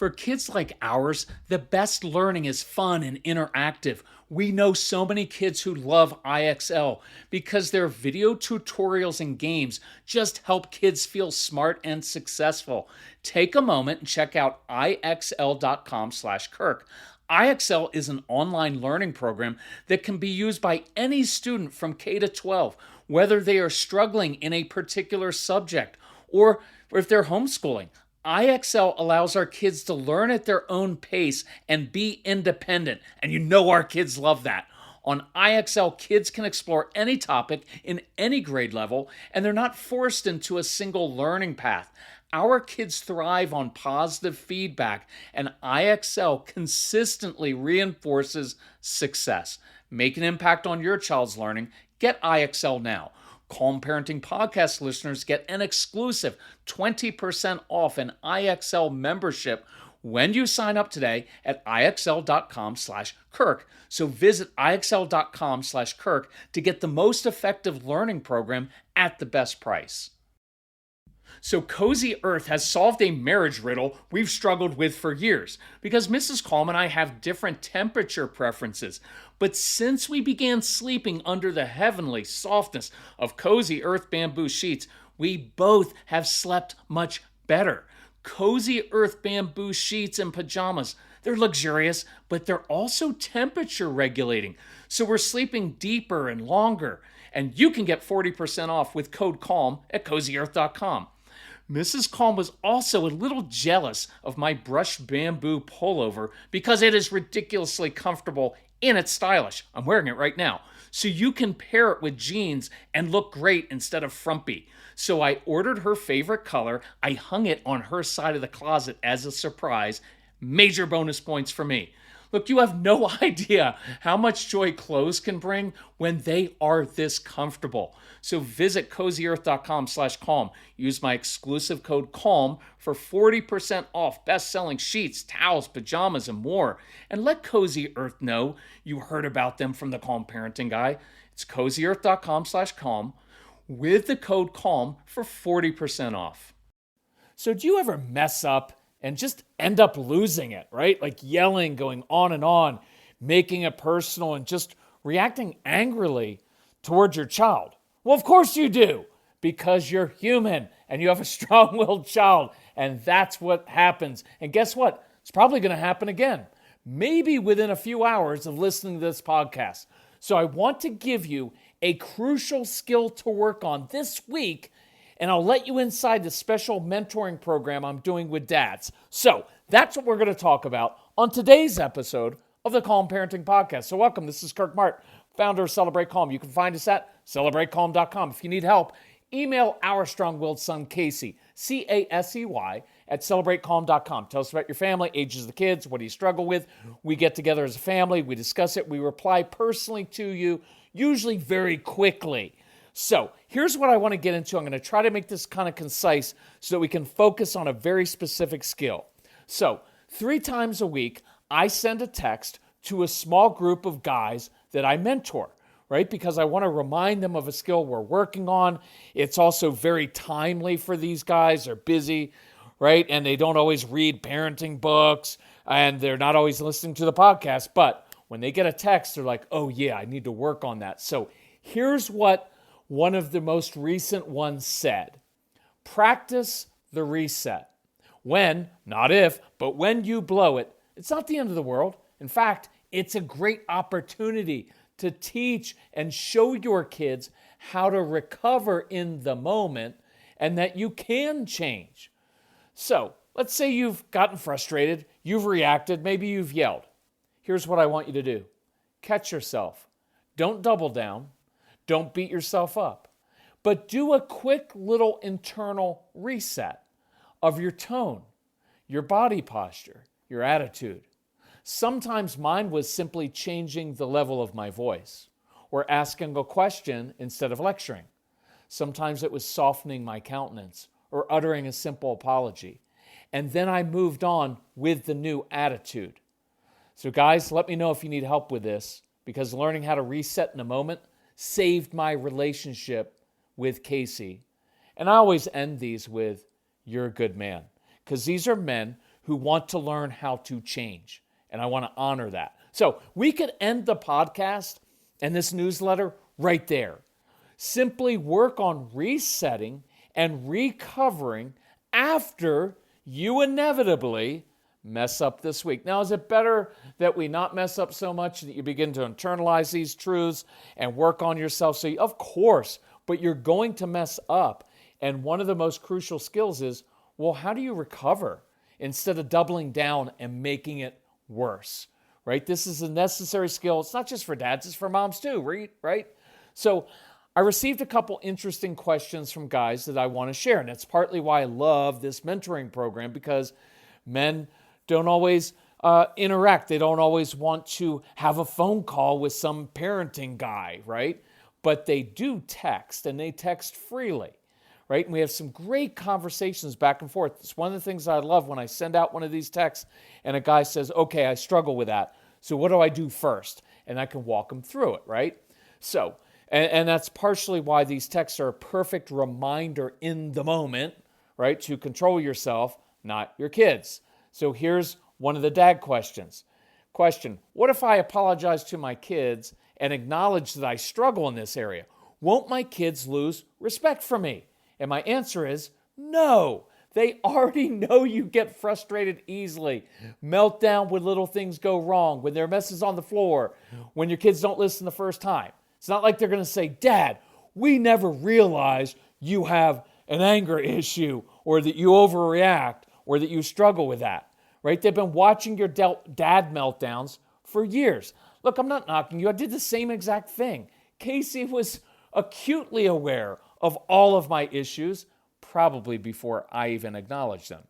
For kids like ours, the best learning is fun and interactive. We know so many kids who love IXL because their video tutorials and games just help kids feel smart and successful. Take a moment and check out ixl.com/Kirk. IXL is an online learning program that can be used by any student from K to 12, whether they are struggling in a particular subject or if they're homeschooling. IXL allows our kids to learn at their own pace and be independent. And you know our kids love that. On IXL, kids can explore any topic in any grade level, and they're not forced into a single learning path. Our kids thrive on positive feedback, and IXL consistently reinforces success. Make an impact on your child's learning. Get IXL now. Calm Parenting Podcast listeners get an exclusive 20% off an IXL membership when you sign up today at ixl.com/Kirk. So visit ixl.com/Kirk to get the most effective learning program at the best price. So Cozy Earth has solved a marriage riddle we've struggled with for years because Mrs. Calm and I have different temperature preferences. But since we began sleeping under the heavenly softness of Cozy Earth bamboo sheets, we both have slept much better. Cozy Earth bamboo sheets and pajamas, they're luxurious, but they're also temperature regulating. So we're sleeping deeper and longer. And you can get 40% off with code CALM at CozyEarth.com. Mrs. Calm was also a little jealous of my brushed bamboo pullover because it is ridiculously comfortable and it's stylish. I'm wearing it right now. So you can pair it with jeans and look great instead of frumpy. So I ordered her favorite color. I hung it on her side of the closet as a surprise. Major bonus points for me. Look, you have no idea how much joy clothes can bring when they are this comfortable. So visit CozyEarth.com/Calm. Use my exclusive code CALM for 40% off best-selling sheets, towels, pajamas, and more. And let Cozy Earth know you heard about them from the Calm Parenting Guy. It's CozyEarth.com/Calm with the code CALM for 40% off. So do you ever mess up and just end up losing it, right? Like yelling, going on and on, making it personal, and just reacting angrily towards your child? Well, of course you do, because you're human and you have a strong-willed child, and that's what happens. And guess what? It's probably going to happen again, maybe within a few hours of listening to this podcast. So I want to give you a crucial skill to work on this week, and I'll let you inside the special mentoring program I'm doing with dads. So that's what we're going to talk about on today's episode of the Calm Parenting Podcast. So welcome. This is Kirk Mart, founder of Celebrate Calm. You can find us at CelebrateCalm.com. If you need help, email our strong-willed son, Casey, Casey, at CelebrateCalm.com. Tell us about your family, ages of the kids, what do you struggle with. We get together as a family, we discuss it, we reply personally to you, usually very quickly. So here's what I want to get into. I'm going to try to make this kind of concise so that we can focus on a very specific skill. So 3 times a week, I send a text to a small group of guys that I mentor, right? Because I want to remind them of a skill we're working on. It's also very timely for these guys. They're busy, right? And they don't always read parenting books, and they're not always listening to the podcast. But when they get a text, they're like, oh yeah, I need to work on that. So here's what one of the most recent ones said. Practice the reset. When, not if, but when you blow it, it's not the end of the world. In fact, it's a great opportunity to teach and show your kids how to recover in the moment and that you can change. So let's say you've gotten frustrated, you've reacted, maybe you've yelled. Here's what I want you to do. Catch yourself. Don't double down. Don't beat yourself up. But do a quick little internal reset of your tone, your body posture, your attitude. Sometimes mine was simply changing the level of my voice or asking a question instead of lecturing. Sometimes it was softening my countenance or uttering a simple apology. And then I moved on with the new attitude. So guys, let me know if you need help with this, because learning how to reset in a moment saved my relationship with Casey. And I always end these with, you're a good man. Because these are men who want to learn how to change. And I want to honor that. So we could end the podcast and this newsletter right there. Simply work on resetting and recovering after you inevitably mess up this week. Now, is it better that we not mess up so much that you begin to internalize these truths and work on yourself? So, of course, but you're going to mess up. And one of the most crucial skills is, well, how do you recover instead of doubling down and making it worse, right? This is a necessary skill. It's not just for dads, it's for moms too, right? So I received a couple interesting questions from guys that I want to share. And that's partly why I love this mentoring program, because men don't always interact. They don't always want to have a phone call with some parenting guy, right? But they do text, and they text freely, right? And we have some great conversations back and forth. It's one of the things I love when I send out one of these texts and a guy says, okay, I struggle with that. So what do I do first? And I can walk him through it, right? So, and that's partially why these texts are a perfect reminder in the moment, right? To control yourself, not your kids. So here's one of the dad questions. Question, what if I apologize to my kids and acknowledge that I struggle in this area? Won't my kids lose respect for me? And my answer is no. They already know you get frustrated easily, melt down when little things go wrong, when there are messes on the floor, when your kids don't listen the first time. It's not like they're going to say, Dad, we never realized you have an anger issue or that you overreact or that you struggle with that, right? They've been watching your dad meltdowns for years. Look, I'm not knocking you. I did the same exact thing. Casey was acutely aware of all of my issues, probably before I even acknowledged them.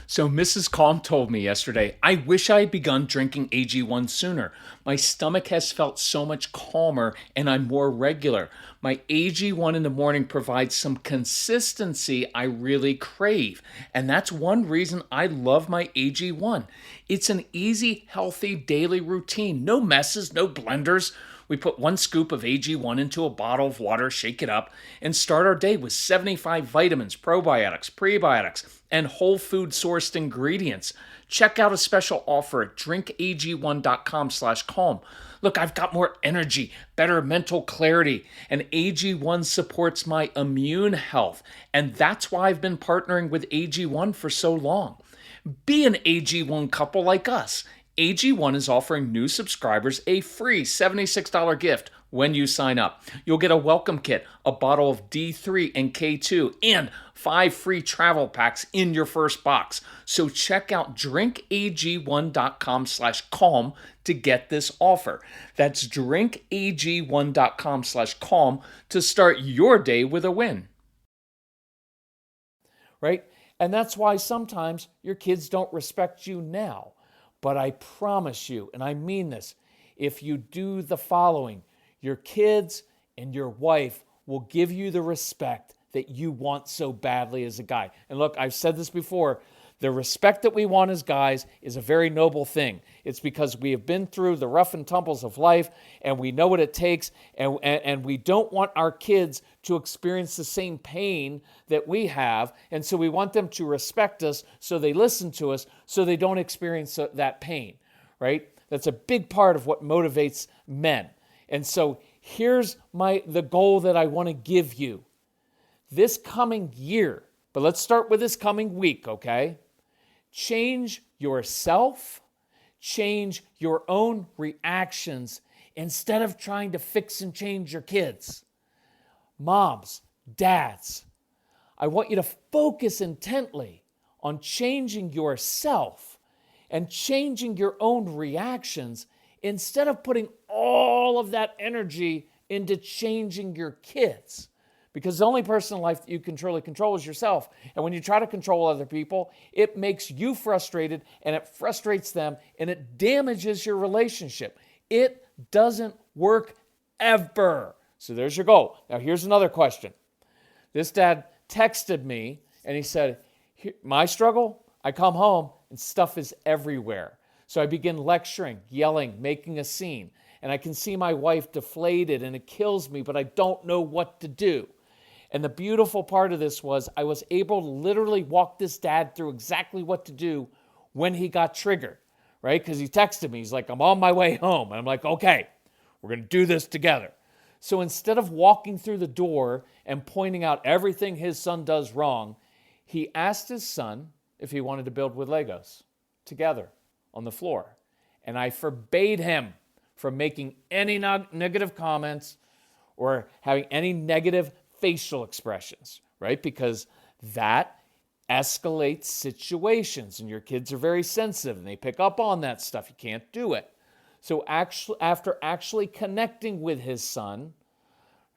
So Mrs. Calm told me yesterday, I wish I had begun drinking AG1 sooner. My stomach has felt so much calmer and I'm more regular. My AG1 in the morning provides some consistency I really crave. And that's one reason I love my AG1. It's an easy, healthy daily routine. No messes, no blenders. We put 1 scoop of AG1 into a bottle of water, shake it up, and start our day with 75 vitamins, probiotics, prebiotics, and whole food sourced ingredients. Check out a special offer at drinkag1.com/calm. Look, I've got more energy, better mental clarity, and AG1 supports my immune health. And that's why I've been partnering with AG1 for so long. Be an AG1 couple like us. AG1 is offering new subscribers a free $76 gift when you sign up. You'll get a welcome kit, a bottle of D3 and K2, and 5 free travel packs in your first box. So check out drinkag1.com/calm to get this offer. That's drinkag1.com/calm to start your day with a win. Right? And that's why sometimes your kids don't respect you now. But I promise you, and I mean this, if you do the following, your kids and your wife will give you the respect that you want so badly as a guy. And look, I've said this before, the respect that we want as guys is a very noble thing. It's because we have been through the rough and tumbles of life and we know what it takes, and we don't want our kids to experience the same pain that we have. And so we want them to respect us so they listen to us so they don't experience that pain, right? That's a big part of what motivates men. And so here's the goal that I want to give you. This coming year, but let's start with this coming week, okay? Change yourself, change your own reactions instead of trying to fix and change your kids. Moms, dads, I want you to focus intently on changing yourself and changing your own reactions instead of putting all of that energy into changing your kids. Because the only person in life that you can truly control is yourself. And when you try to control other people, it makes you frustrated and it frustrates them and it damages your relationship. It doesn't work ever. So there's your goal. Now here's another question. This dad texted me and he said, my struggle, I come home and stuff is everywhere. So I begin lecturing, yelling, making a scene. And I can see my wife deflated and it kills me, but I don't know what to do. And the beautiful part of this was I was able to literally walk this dad through exactly what to do when he got triggered, right? Because he texted me. He's like, I'm on my way home. And I'm like, okay, we're going to do this together. So instead of walking through the door and pointing out everything his son does wrong, he asked his son if he wanted to build with Legos together on the floor. And I forbade him from making any negative comments or having any negative facial expressions, right? Because that escalates situations, and your kids are very sensitive and they pick up on that stuff. You can't do it. So after actually connecting with his son,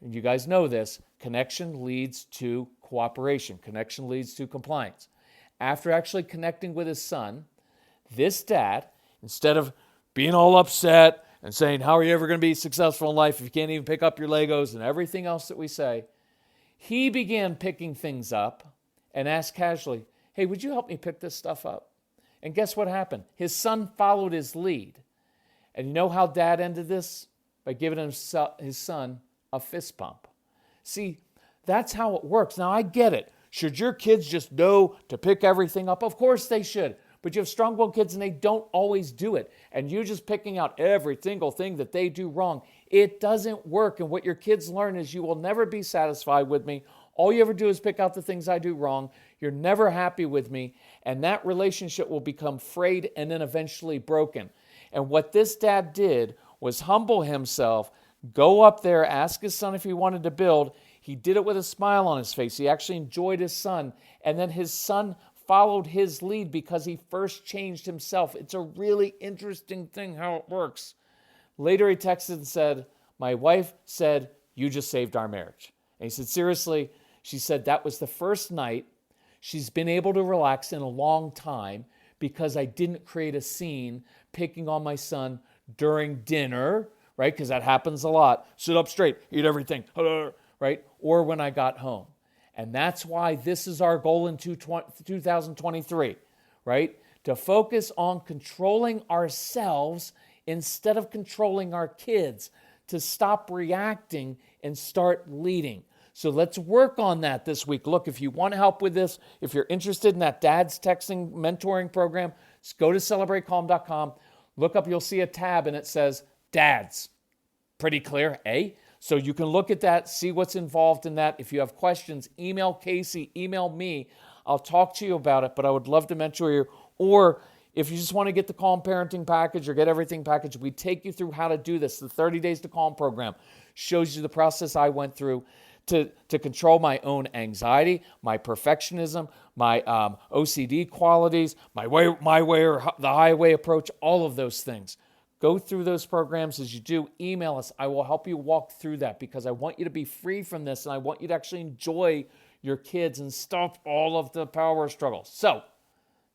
and you guys know this, connection leads to cooperation. Connection leads to compliance. After actually connecting with his son, this dad, instead of being all upset and saying, how are you ever going to be successful in life if you can't even pick up your Legos and everything else that we say, he began picking things up and asked casually, hey, would you help me pick this stuff up? And guess what happened? His son followed his lead. And you know how dad ended this? By giving his son a fist bump. See, that's how it works. Now, I get it. Should your kids just know to pick everything up? Of course they should. But you have strong-willed kids and they don't always do it. And you just picking out every single thing that they do wrong, it doesn't work. And what your kids learn is you will never be satisfied with me. All you ever do is pick out the things I do wrong. You're never happy with me. And that relationship will become frayed and then eventually broken. And what this dad did was humble himself, go up there, ask his son if he wanted to build. He did it with a smile on his face. He actually enjoyed his son. And then his son followed his lead because he first changed himself. It's a really interesting thing how it works. Later he texted and said, my wife said, you just saved our marriage. And he said, seriously, she said that was the first night she's been able to relax in a long time because I didn't create a scene picking on my son during dinner, right? Because that happens a lot. Sit up straight, eat everything, right? Or when I got home. And that's why this is our goal in 2023, right? To focus on controlling ourselves instead of controlling our kids, to stop reacting and start leading. So let's work on that this week. Look, if you want help with this, if you're interested in that Dad's Texting Mentoring Program, just go to celebratecalm.com. Look up, you'll see a tab and it says Dads. Pretty clear, eh? So you can look at that, see what's involved in that. If you have questions, email Casey, email me. I'll talk to you about it, but I would love to mentor you. Or if you just want to get the Calm Parenting Package or get everything package, we take you through how to do this. The 30 Days to Calm program shows you the process I went through to control my own anxiety, my perfectionism, my OCD qualities, my way or the highway approach, all of those things. Go through those programs. As you do, email us. I will help you walk through that because I want you to be free from this and I want you to actually enjoy your kids and stop all of the power struggle. So,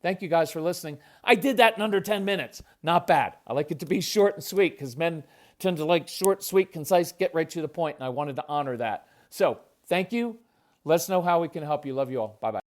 thank you guys for listening. I did that in under 10 minutes. Not bad. I like it to be short and sweet because men tend to like short, sweet, concise, get right to the point, and I wanted to honor that. So, thank you. Let us know how we can help you. Love you all. Bye-bye.